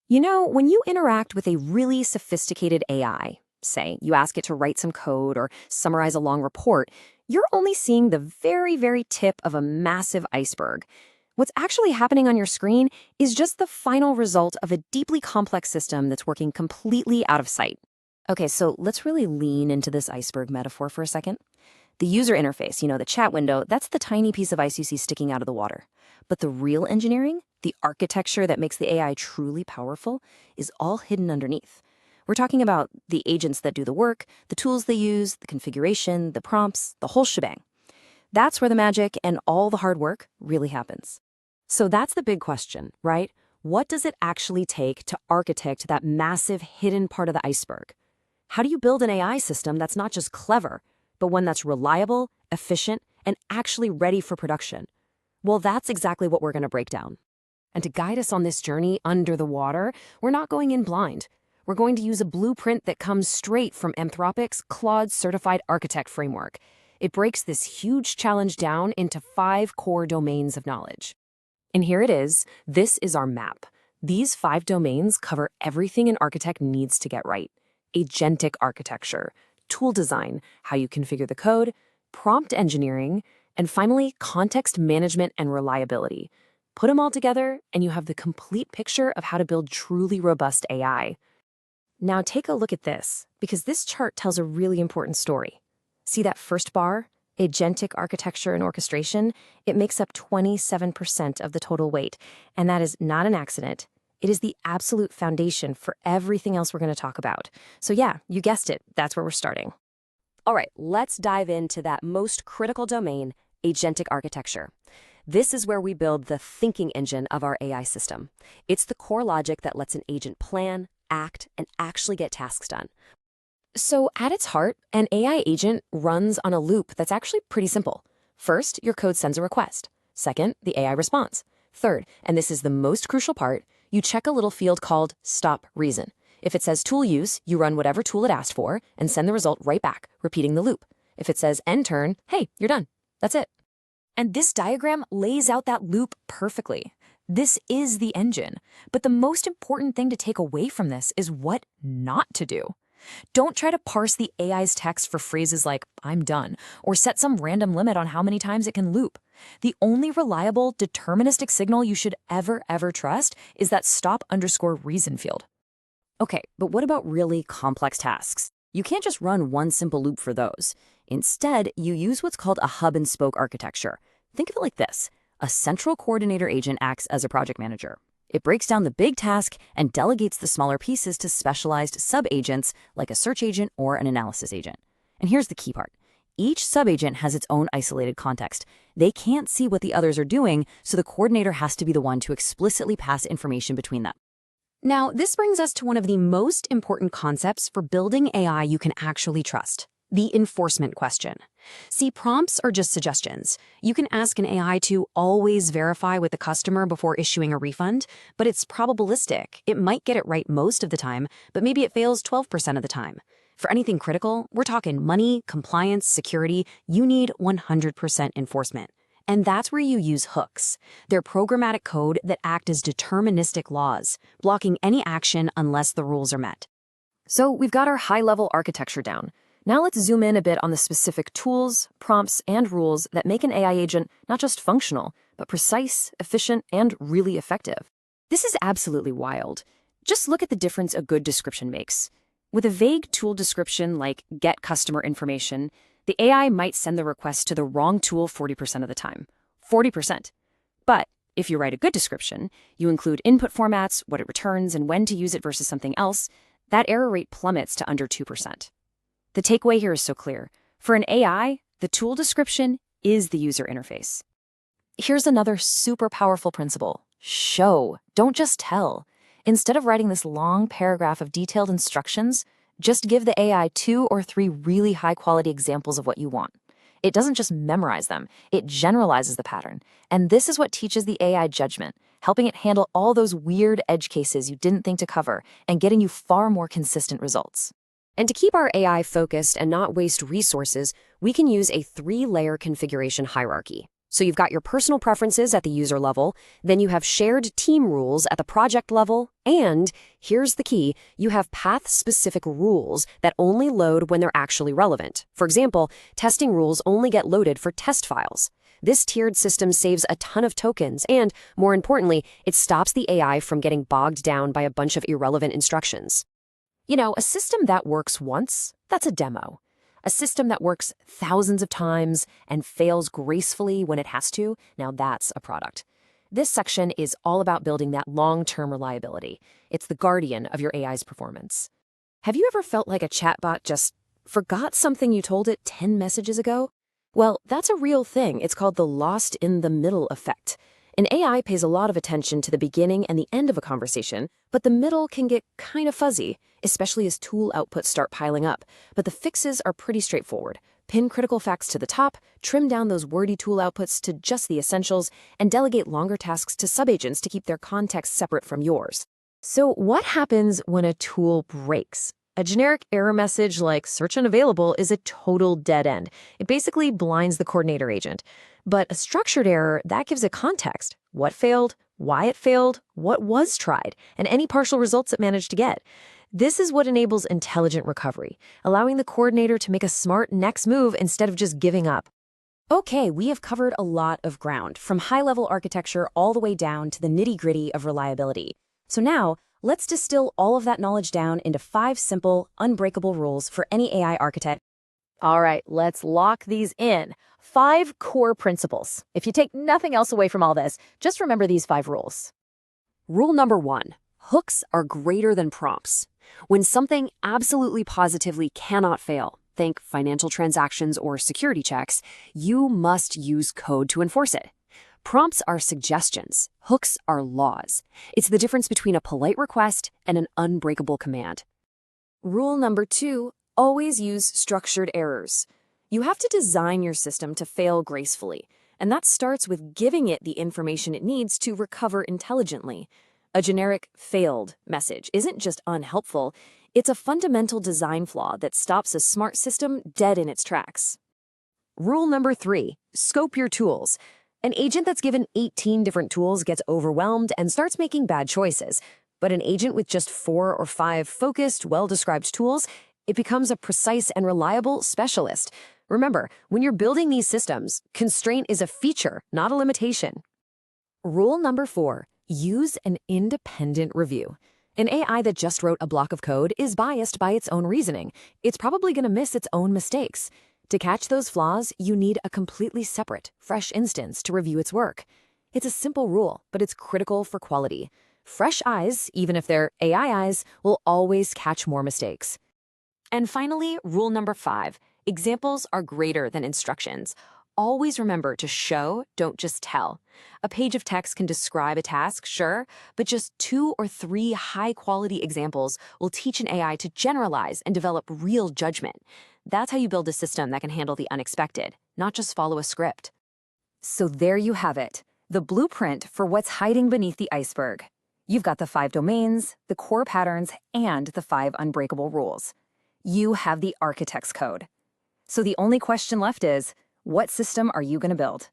When you interact with a really sophisticated AI, say you ask it to write some code or summarize a long report, you're only seeing the very, very tip of a massive iceberg. What's actually happening on your screen is just the final result of a deeply complex system that's working completely out of sight. Okay, so let's really lean into this iceberg metaphor for a second. The user interface, the chat window, that's the tiny piece of ice you see sticking out of the water. But the real engineering, the architecture that makes the AI truly powerful, is all hidden underneath. We're talking about the agents that do the work, the tools they use, the configuration, the prompts, the whole shebang. That's where the magic and all the hard work really happens. So that's the big question, right? What does it actually take to architect that massive hidden part of the iceberg? How do you build an AI system that's not just clever, but one that's reliable, efficient, and actually ready for production? Well, that's exactly what we're going to break down. And to guide us on this journey under the water, we're not going in blind. We're going to use a blueprint that comes straight from Anthropic's Claude Certified Architect framework. It breaks this huge challenge down into 5 core domains of knowledge. And here it is. This is our map. These 5 domains cover everything an architect needs to get right. Agentic architecture, tool design, how you configure the code, prompt engineering, and finally, context management and reliability. Put them all together, and you have the complete picture of how to build truly robust AI. Now take a look at this, because this chart tells a really important story. See that first bar? Agentic architecture and orchestration? It makes up 27% of the total weight, and that is not an accident. It is the absolute foundation for everything else we're going to talk about. So yeah, you guessed it, that's where we're starting. All right, let's dive into that most critical domain, agentic architecture. This is where we build the thinking engine of our AI system. It's the core logic that lets an agent plan, act, and actually get tasks done. So at its heart, an AI agent runs on a loop that's actually pretty simple. First, your code sends a request. Second, the AI responds. Third, and this is the most crucial part, you check a little field called stop reason. If it says tool use, you run whatever tool it asked for and send the result right back, repeating the loop. If it says end turn, hey, you're done. That's it. And this diagram lays out that loop perfectly. This is the engine. But the most important thing to take away from this is what not to do. Don't try to parse the AI's text for phrases like, I'm done, or set some random limit on how many times it can loop. The only reliable, deterministic signal you should ever trust is that stop_reason field. Okay, but what about really complex tasks? You can't just run one simple loop for those. Instead, you use what's called a hub-and-spoke architecture. Think of it like this. A central coordinator agent acts as a project manager. It breaks down the big task and delegates the smaller pieces to specialized sub-agents like a search agent or an analysis agent. And here's the key part. Each sub-agent has its own isolated context. They can't see what the others are doing, so the coordinator has to be the one to explicitly pass information between them. Now, this brings us to one of the most important concepts for building AI you can actually trust. The enforcement question. See, prompts are just suggestions. You can ask an AI to always verify with the customer before issuing a refund, but it's probabilistic. It might get it right most of the time, but maybe it fails 12% of the time. For anything critical, we're talking money, compliance, security, you need 100% enforcement. And that's where you use hooks. They're programmatic code that act as deterministic laws, blocking any action unless the rules are met. So we've got our high-level architecture down. Now let's zoom in a bit on the specific tools, prompts, and rules that make an AI agent not just functional, but precise, efficient, and really effective. This is absolutely wild. Just look at the difference a good description makes. With a vague tool description like get customer information, the AI might send the request to the wrong tool 40% of the time. 40%. But if you write a good description, you include input formats, what it returns, and when to use it versus something else, that error rate plummets to under 2%. The takeaway here is so clear. For an AI, the tool description is the user interface. Here's another super powerful principle. Show, don't just tell. Instead of writing this long paragraph of detailed instructions, just give the AI 2 or 3 really high-quality examples of what you want. It doesn't just memorize them, it generalizes the pattern. And this is what teaches the AI judgment, helping it handle all those weird edge cases you didn't think to cover and getting you far more consistent results. And to keep our AI focused and not waste resources, we can use a 3-layer configuration hierarchy. So you've got your personal preferences at the user level, then you have shared team rules at the project level, and here's the key, you have path-specific rules that only load when they're actually relevant. For example, testing rules only get loaded for test files. This tiered system saves a ton of tokens, and more importantly, it stops the AI from getting bogged down by a bunch of irrelevant instructions. You know, a system that works once, that's a demo. A system that works thousands of times and fails gracefully when it has to, now that's a product. This section is all about building that long-term reliability. It's the guardian of your AI's performance. Have you ever felt like a chatbot just forgot something you told it 10 messages ago? Well, that's a real thing. It's called the lost in the middle effect. An AI pays a lot of attention to the beginning and the end of a conversation, but the middle can get kind of fuzzy, especially as tool outputs start piling up. But the fixes are pretty straightforward. Pin critical facts to the top, trim down those wordy tool outputs to just the essentials, and delegate longer tasks to subagents to keep their context separate from yours. So what happens when a tool breaks? A generic error message like search unavailable is a total dead end. It basically blinds the coordinator agent. But a structured error, that gives it context. What failed, why it failed, what was tried, and any partial results it managed to get. This is what enables intelligent recovery, allowing the coordinator to make a smart next move instead of just giving up. Okay, we have covered a lot of ground, from high-level architecture all the way down to the nitty-gritty of reliability. So now, let's distill all of that knowledge down into 5 simple, unbreakable rules for any AI architect. All right, let's lock these in. 5 core principles. If you take nothing else away from all this, just remember these 5 rules. Rule number 1, hooks are greater than prompts. When something absolutely positively cannot fail, think financial transactions or security checks, you must use code to enforce it. Prompts are suggestions. Hooks are laws. It's the difference between a polite request and an unbreakable command. Rule number 2, always use structured errors. You have to design your system to fail gracefully, and that starts with giving it the information it needs to recover intelligently. A generic failed message isn't just unhelpful, it's a fundamental design flaw that stops a smart system dead in its tracks. Rule number 3, scope your tools. An agent that's given 18 different tools gets overwhelmed and starts making bad choices. But an agent with just 4 or 5 focused, well-described tools, it becomes a precise and reliable specialist. Remember, when you're building these systems, constraint is a feature, not a limitation. Rule number 4, use an independent review. An AI that just wrote a block of code is biased by its own reasoning. It's probably going to miss its own mistakes. To catch those flaws, you need a completely separate, fresh instance to review its work. It's a simple rule, but it's critical for quality. Fresh eyes, even if they're AI eyes, will always catch more mistakes. And finally, rule number 5, examples are greater than instructions. Always remember to show, don't just tell. A page of text can describe a task, sure, but just 2 or 3 high-quality examples will teach an AI to generalize and develop real judgment. That's how you build a system that can handle the unexpected, not just follow a script. So there you have it, the blueprint for what's hiding beneath the iceberg. You've got the 5 domains, the core patterns, and the 5 unbreakable rules. You have the architect's code. So the only question left is, what system are you going to build?